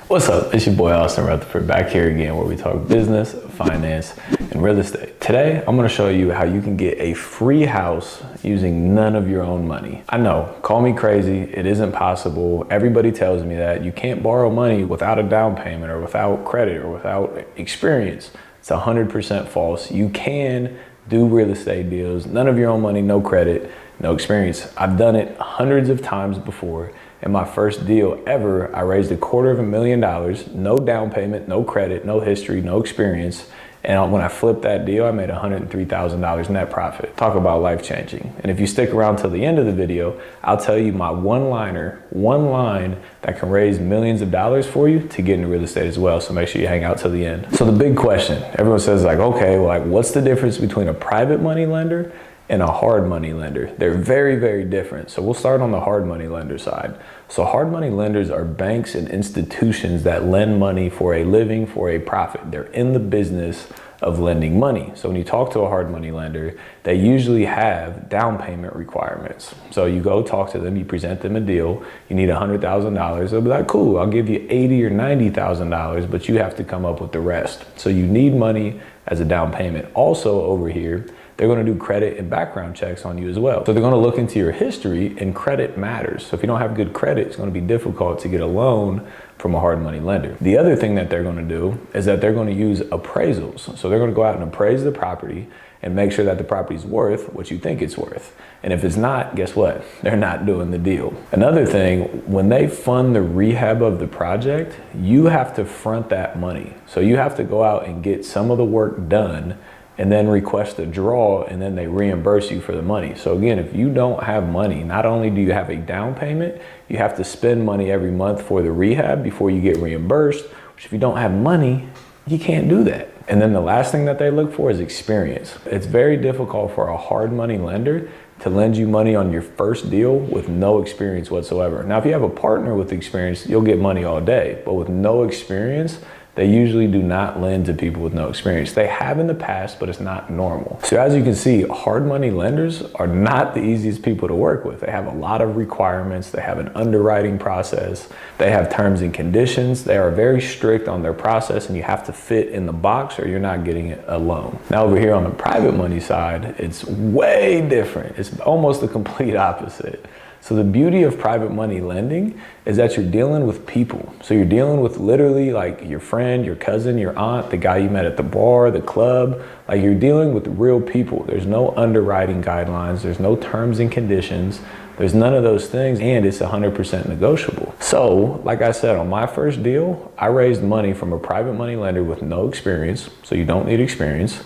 What's up? It's your boy Austin Rutherford back here again where we talk business, finance, and real estate. Today, I'm gonna show you how you can get a free house using none of your own money. I know, call me crazy, it isn't possible. Everybody tells me that you can't borrow money without a down payment or without credit or without experience. It's 100% false. You can do real estate deals, none of your own money, no credit, no experience. I've done it hundreds of times before. In my first deal ever, I raised $250,000, no down payment, no credit, no history, no experience. And when I flipped that deal, I made $103,000 net profit. Talk about life-changing. And if you stick around till the end of the video, I'll tell you my one line that can raise millions of dollars for you to get into real estate as well. So make sure you hang out till the end. So the big question, everyone says like, okay, well, like what's the difference between a private money lender and a hard money lender? They're very, very different. So we'll start on the hard money lender side. So hard money lenders are banks and institutions that lend money for a living, for a profit. They're in the business of lending money. So when you talk to a hard money lender, they usually have down payment requirements. So you go talk to them, you present them a deal, you need $100,000. They'll be like, cool, I'll give you $80,000 or $90,000, but you have to come up with the rest. So you need money as a down payment. Also over here, they're gonna do credit and background checks on you as well. So they're gonna look into your history, and credit matters. So if you don't have good credit, it's gonna be difficult to get a loan from a hard money lender. The other thing that they're gonna do is that they're gonna use appraisals. So they're gonna go out and appraise the property and make sure that the property's worth what you think it's worth. And if it's not, guess what? They're not doing the deal. Another thing, when they fund the rehab of the project, you have to front that money. So you have to go out and get some of the work done and then request a draw, and then they reimburse you for the money. So again, if you don't have money, not only do you have a down payment, you have to spend money every month for the rehab before you get reimbursed, which if you don't have money, you can't do that. And then the last thing that they look for is experience. It's very difficult for a hard money lender to lend you money on your first deal with no experience whatsoever. Now, if you have a partner with experience, you'll get money all day, but with no experience, they usually do not lend to people with no experience. They have in the past, but it's not normal. So as you can see, hard money lenders are not the easiest people to work with. They have a lot of requirements. They have an underwriting process. They have terms and conditions. They are very strict on their process, and you have to fit in the box or you're not getting a loan. Now over here on the private money side, it's way different. It's almost the complete opposite. So the beauty of private money lending is that you're dealing with people. So you're dealing with literally like your friend, your cousin, your aunt, the guy you met at the bar, the club. Like you're dealing with real people. There's no underwriting guidelines. There's no terms and conditions. There's none of those things, and it's 100% negotiable. So like I said, on my first deal, I raised money from a private money lender with no experience. So you don't need experience.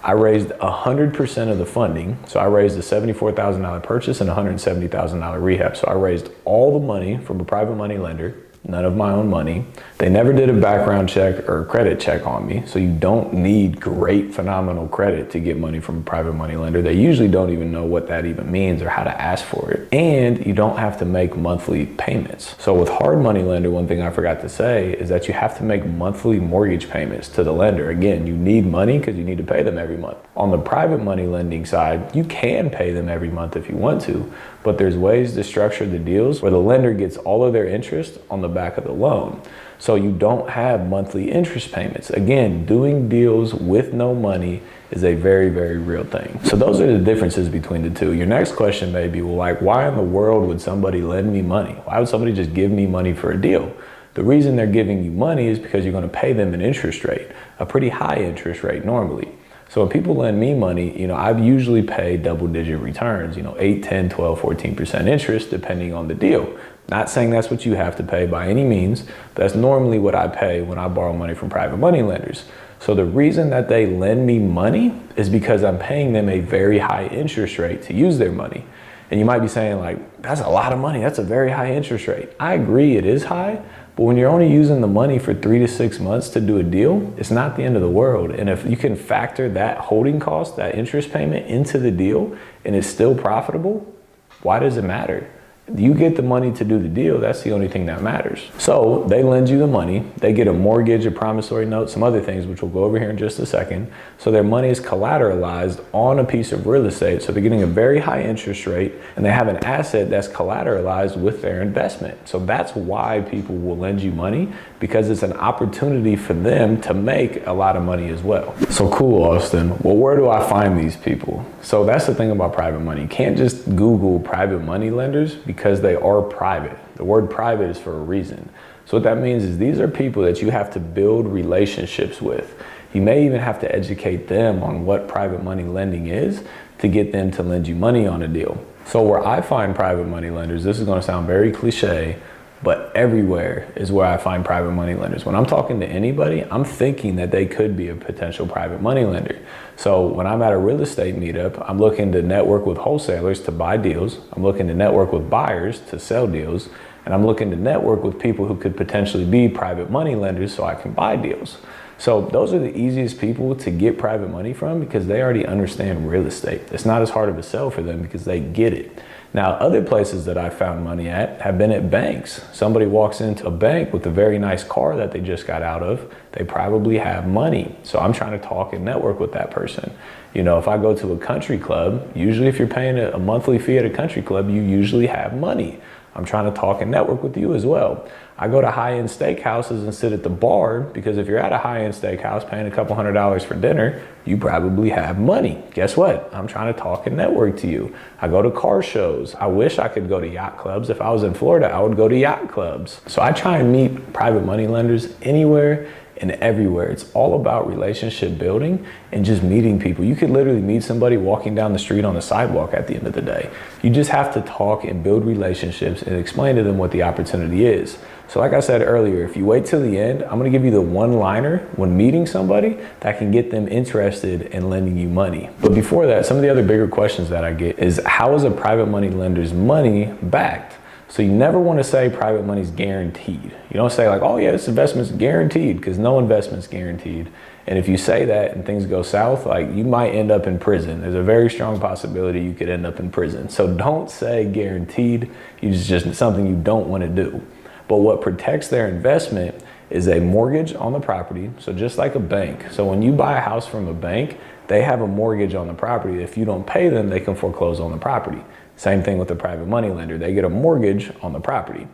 I raised 100% of the funding. So I raised a $74,000 purchase and $170,000 rehab. So I raised all the money from a private money lender, none of my own money. They never did a background check or a credit check on me. So you don't need great, phenomenal credit to get money from a private money lender. They usually don't even know what that even means or how to ask for it. And you don't have to make monthly payments. So with hard money lender, one thing I forgot to say is that you have to make monthly mortgage payments to the lender. Again, you need money because you need to pay them every month. On the private money lending side, you can pay them every month if you want to, but there's ways to structure the deals where the lender gets all of their interest on the back of the loan. So you don't have monthly interest payments. Again, doing deals with no money is a very, very real thing. So those are the differences between the two. Your next question may be, well, like, why in the world would somebody lend me money? Why would somebody just give me money for a deal? The reason they're giving you money is because you're gonna pay them an interest rate, a pretty high interest rate normally. So when people lend me money, I usually pay double-digit returns, 8, 10, 12, 14% interest depending on the deal. Not saying that's what you have to pay by any means, but that's normally what I pay when I borrow money from private money lenders. So the reason that they lend me money is because I'm paying them a very high interest rate to use their money. And you might be saying like, that's a lot of money, that's a very high interest rate. I agree it is high, but when you're only using the money for 3 to 6 months to do a deal, it's not the end of the world. And if you can factor that holding cost, that interest payment into the deal, and it's still profitable, why does it matter? You get the money to do the deal. That's the only thing that matters. So they lend you the money. They get a mortgage, a promissory note, some other things, which we'll go over here in just a second. So their money is collateralized on a piece of real estate. So they're getting a very high interest rate, and they have an asset that's collateralized with their investment. So that's why people will lend you money, because it's an opportunity for them to make a lot of money as well. So cool, Austin. Well, where do I find these people? So that's the thing about private money. You can't just Google private money lenders because they are private. The word private is for a reason. So what that means is these are people that you have to build relationships with. You may even have to educate them on what private money lending is to get them to lend you money on a deal. So where I find private money lenders, this is going to sound very cliche, but everywhere is where I find private money lenders. When I'm talking to anybody, I'm thinking that they could be a potential private money lender. So when I'm at a real estate meetup, I'm looking to network with wholesalers to buy deals. I'm looking to network with buyers to sell deals. And I'm looking to network with people who could potentially be private money lenders so I can buy deals. So those are the easiest people to get private money from because they already understand real estate. It's not as hard of a sell for them because they get it. Now, other places that I found money at have been at banks. Somebody walks into a bank with a very nice car that they just got out of. They probably have money. So I'm trying to talk and network with that person. You know, if I go to a country club, usually if you're paying a monthly fee at a country club, you usually have money. I'm trying to talk and network with you as well. I go to high-end steakhouses and sit at the bar because if you're at a high-end steakhouse paying a couple $100s for dinner, you probably have money. Guess what? I'm trying to talk and network to you. I go to car shows. I wish I could go to yacht clubs. If I was in Florida, I would go to yacht clubs. So I try and meet private money lenders anywhere and everywhere. It's all about relationship building and just meeting people. You could literally meet somebody walking down the street on the sidewalk at the end of the day. You just have to talk and build relationships and explain to them what the opportunity is. So like I said earlier, if you wait till the end, I'm gonna give you the one-liner when meeting somebody that can get them interested in lending you money. But before that, some of the other bigger questions that I get is how is a private money lender's money backed? So you never want to say private money is guaranteed. You don't say like, oh yeah, this investment's guaranteed, because no investment's guaranteed. And if you say that and things go south, like you might end up in prison. There's a very strong possibility you could end up in prison. So don't say guaranteed. It's just something you don't want to do. But what protects their investment is a mortgage on the property. So just like a bank. So when you buy a house from a bank, they have a mortgage on the property. If you don't pay them, they can foreclose on the property. Same thing with a private money lender. They get a mortgage on the property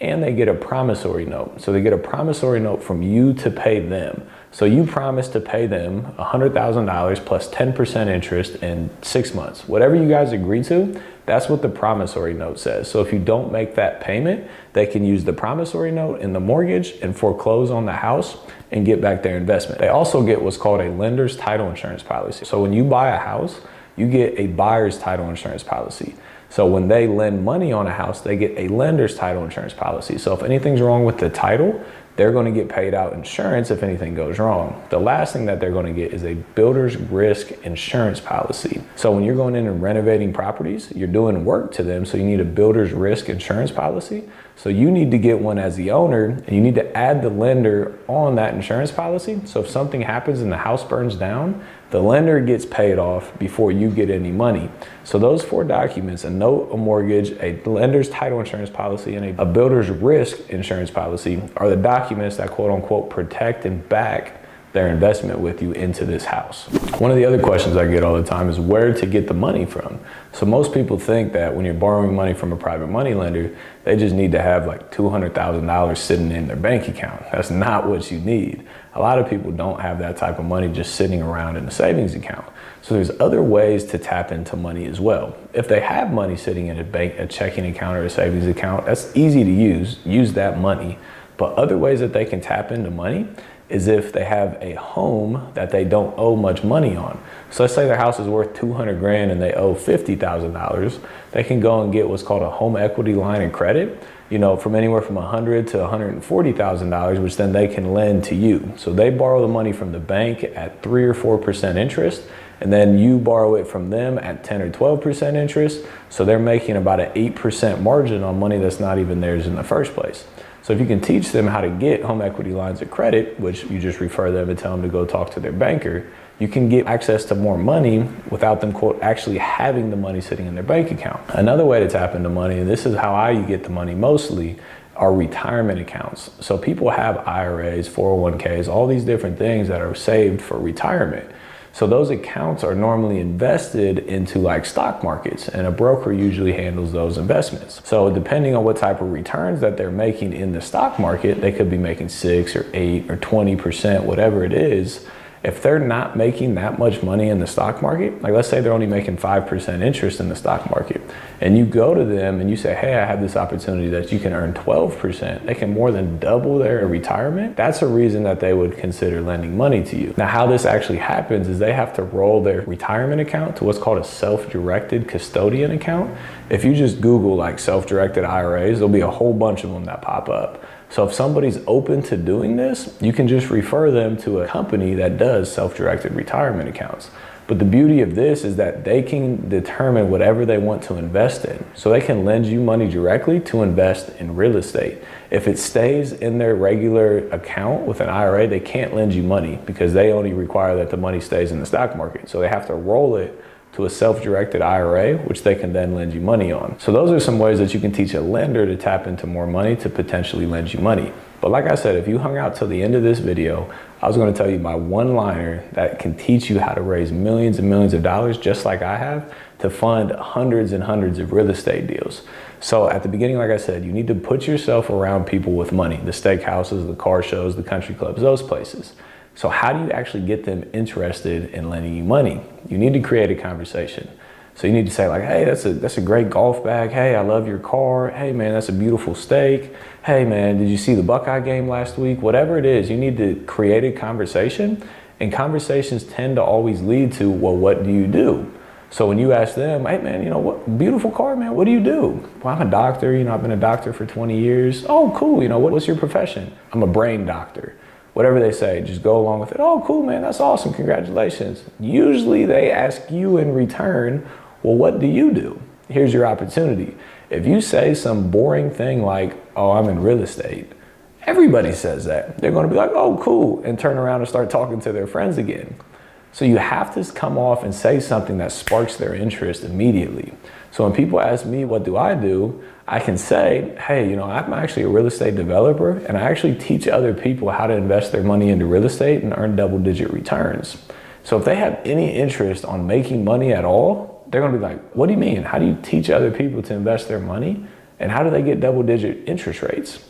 and they get a promissory note. So they get a promissory note from you to pay them. So you promise to pay them $100,000 plus 10% interest in 6 months. Whatever you guys agree to, that's what the promissory note says. So if you don't make that payment, they can use the promissory note in the mortgage and foreclose on the house and get back their investment. They also get what's called a lender's title insurance policy. So when you buy a house, you get a buyer's title insurance policy. So when they lend money on a house, they get a lender's title insurance policy. So if anything's wrong with the title, they're going to get paid out insurance if anything goes wrong. The last thing that they're going to get is a builder's risk insurance policy. So when you're going in and renovating properties, you're doing work to them. So you need a builder's risk insurance policy. So you need to get one as the owner and you need to add the lender on that insurance policy. So if something happens and the house burns down, the lender gets paid off before you get any money. So those 4 documents, a note, a mortgage, a lender's title insurance policy, and a builder's risk insurance policy are the documents that quote unquote protect and back their investment with you into this house. One of the other questions I get all the time is where to get the money from. So most people think that when you're borrowing money from a private money lender, they just need to have like $200,000 sitting in their bank account. That's not what you need. A lot of people don't have that type of money just sitting around in a savings account. So there's other ways to tap into money as well. If they have money sitting in a bank, a checking account or a savings account, that's easy to use that money. But other ways that they can tap into money is if they have a home that they don't owe much money on. So let's say their house is worth 200 grand and they owe $50,000. They can go and get what's called a home equity line of credit, you know, from anywhere from $100,000 to $140,000, which then they can lend to you. So they borrow the money from the bank at 3 or 4% interest, and then you borrow it from them at 10 or 12% interest. So they're making about an 8% margin on money that's not even theirs in the first place. So if you can teach them how to get home equity lines of credit, which you just refer them and tell them to go talk to their banker, you can get access to more money without them, quote, actually having the money sitting in their bank account. Another way to tap into money, and this is how I get the money mostly, are retirement accounts. So people have IRAs, 401ks, all these different things that are saved for retirement. So those accounts are normally invested into like stock markets, and a broker usually handles those investments. So depending on what type of returns that they're making in the stock market, they could be making 6 or 8 or 20%, whatever it is. If they're not making that much money in the stock market, like let's say they're only making 5% interest in the stock market, and you go to them and you say, hey, I have this opportunity that you can earn 12%, they can more than double their retirement. That's a reason that they would consider lending money to you. Now, how this actually happens is they have to roll their retirement account to what's called a self-directed custodian account. If you just Google like self-directed IRAs, there'll be a whole bunch of them that pop up. So if somebody's open to doing this, you can just refer them to a company that does self-directed retirement accounts. But the beauty of this is that they can determine whatever they want to invest in. So they can lend you money directly to invest in real estate. If it stays in their regular account with an IRA, they can't lend you money because they only require that the money stays in the stock market. So they have to roll it to a self-directed IRA, which they can then lend you money on. So those are some ways that you can teach a lender to tap into more money to potentially lend you money. But like I said, if you hung out till the end of this video, I was gonna tell you my one-liner that can teach you how to raise millions and millions of dollars, just like I have, to fund hundreds and hundreds of real estate deals. So at the beginning, like I said, you need to put yourself around people with money, the steakhouses, the car shows, the country clubs, those places. So how do you actually get them interested in lending you money? You need to create a conversation. So you need to say like, hey, that's a great golf bag. Hey, I love your car. Hey man, that's a beautiful steak. Hey man, did you see the Buckeye game last week? Whatever it is, you need to create a conversation, and conversations tend to always lead to, well, what do you do? So when you ask them, hey man, what beautiful car, man, what do you do? Well, I'm a doctor, I've been a doctor for 20 years. Oh, cool, what's your profession? I'm a brain doctor. Whatever they say, just go along with it. Oh, cool, man, that's awesome, congratulations. Usually they ask you in return, well, what do you do? Here's your opportunity. If you say some boring thing like, oh, I'm in real estate, everybody says that. They're gonna be like, oh, cool, and turn around and start talking to their friends again. So you have to come off and say something that sparks their interest immediately. So when people ask me, what do? I can say, hey, I'm actually a real estate developer, and I actually teach other people how to invest their money into real estate and earn double-digit returns. So if they have any interest on making money at all, they're gonna be like, what do you mean? How do you teach other people to invest their money? And how do they get double-digit interest rates?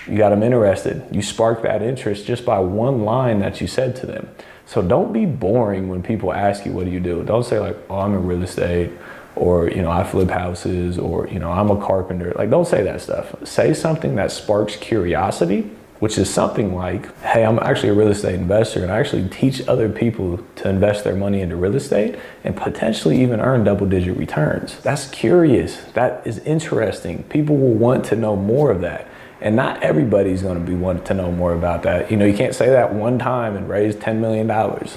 You got them interested. You spark that interest just by one line that you said to them. So don't be boring when people ask you, what do you do? Don't say like, oh, I'm in real estate, or, I flip houses, or, I'm a carpenter. Like, don't say that stuff. Say something that sparks curiosity, which is something like, hey, I'm actually a real estate investor, and I actually teach other people to invest their money into real estate and potentially even earn double-digit returns. That's curious. That is interesting. People will want to know more of that. And not everybody's gonna be wanting to know more about that. You can't say that one time and raise $10 million.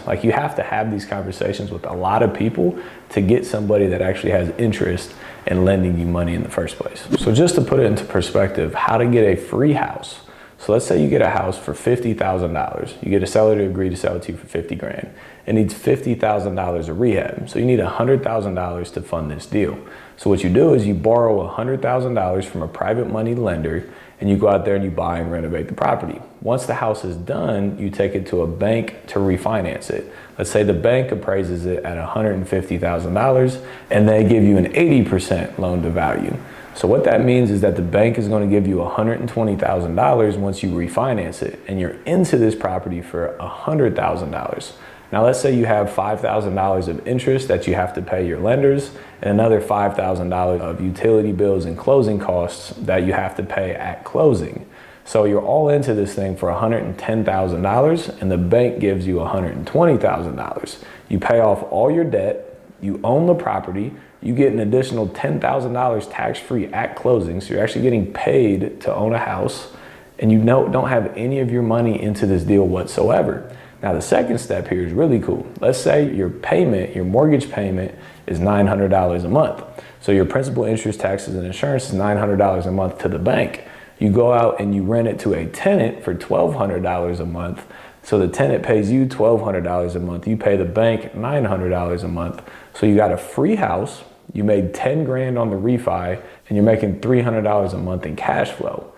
Like, you have to have these conversations with a lot of people to get somebody that actually has interest in lending you money in the first place. So just to put it into perspective, how to get a free house. So let's say you get a house for $50,000. You get a seller to agree to sell it to you for 50 grand. It needs $50,000 of rehab. So you need $100,000 to fund this deal. So what you do is you borrow $100,000 from a private money lender, and you go out there and you buy and renovate the property. Once the house is done, you take it to a bank to refinance it. Let's say the bank appraises it at $150,000, and they give you an 80% loan to value. So what that means is that the bank is going to give you $120,000 once you refinance it, and you're into this property for $100,000. Now let's say you have $5,000 of interest that you have to pay your lenders, and another $5,000 of utility bills and closing costs that you have to pay at closing. So you're all into this thing for $110,000, and the bank gives you $120,000. You pay off all your debt, you own the property, you get an additional $10,000 tax-free at closing, so you're actually getting paid to own a house, and you don't have any of your money into this deal whatsoever. Now the second step here is really cool. Let's say your mortgage payment is $900 a month. So your principal, interest, taxes, and insurance is $900 a month to the bank. You go out and you rent it to a tenant for $1,200 a month. So the tenant pays you $1,200 a month. You pay the bank $900 a month. So you got a free house. You made 10 grand on the refi and you're making $300 a month in cash flow.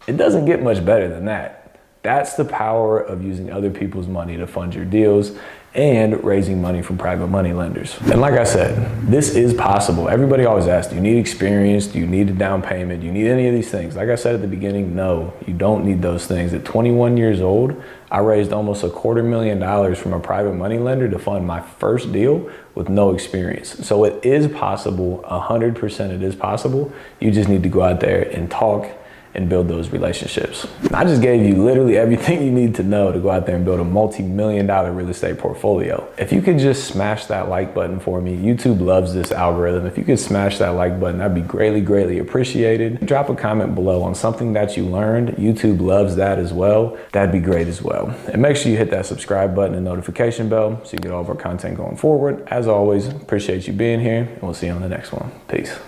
It doesn't get much better than that. That's the power of using other people's money to fund your deals and raising money from private money lenders. And like I said, this is possible. Everybody always asks, do you need experience? Do you need a down payment? Do you need any of these things? Like I said at the beginning, no, you don't need those things. At 21 years old, I raised almost $250,000 from a private money lender to fund my first deal with no experience. So it is possible, 100% it is possible. You just need to go out there and talk and build those relationships. I just gave you literally everything you need to know to go out there and build a multi-million-dollar real estate portfolio. If you could just smash that like button for me, YouTube loves this algorithm. If you could smash that like button, that'd be greatly, greatly appreciated. Drop a comment below on something that you learned. YouTube loves that as well. That'd be great as well. And make sure you hit that subscribe button and notification bell so you get all of our content going forward. As always, appreciate you being here, and we'll see you on the next one. Peace.